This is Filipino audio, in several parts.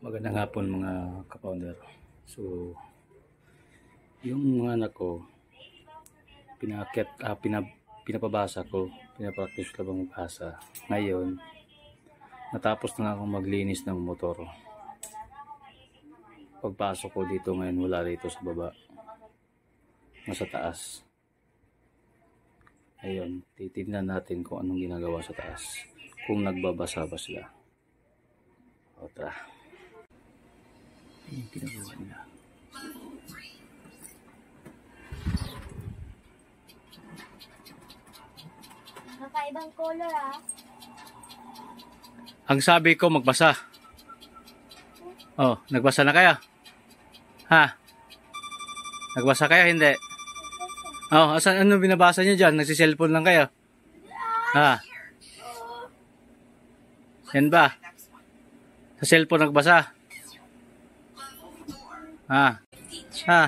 Magandang hapon mga ka-founder. So, yung mga anak ko, pinapabasa ko, pinapractice ko lang magbasa. Ngayon, natapos na akong maglinis ng motor. Pagpasok ko dito ngayon, wala rito sa baba. Nasa taas. Ayun, titignan natin kung anong ginagawa sa taas. Kung nagbabasa ba sila. O, tara. Yung ginagawa nila. Nakaibang color Ang sabi ko magbasa. Oh, nagbasa na kaya? Ha? Nagbasa kaya hindi? Oh, asan ano binabasa niyo diyan? Nagsi-cellphone lang kayo? Ha? Yan ba? Sa cellphone nagbasa? Ha? Ha?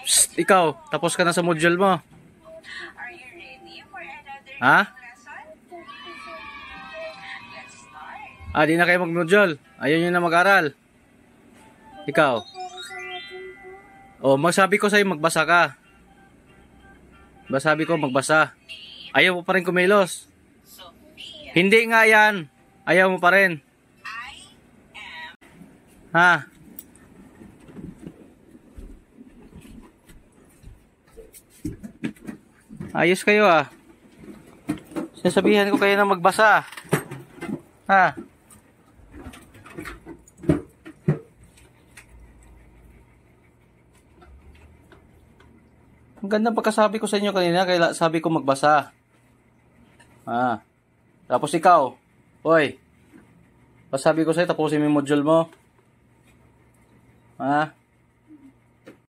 Psst, ikaw, tapos ka na sa module mo. Ha? Di na kayo mag-module. Ayaw nyo na mag-aral. Ikaw. Magsabi ko sa'yo magbasa ka. Sabi ko magbasa. Ayaw mo pa rin kumilos. Hindi nga yan. Ayaw mo pa rin. Ha? Ayos kayo Sinasabihan ko kayo na magbasa. Ha? Ang ganda pagkasabi ko sa inyo kanina, kaya sabi ko magbasa. Tapos ikaw, hoy, sabi ko sa'yo tapusin mo yung module mo. Ha?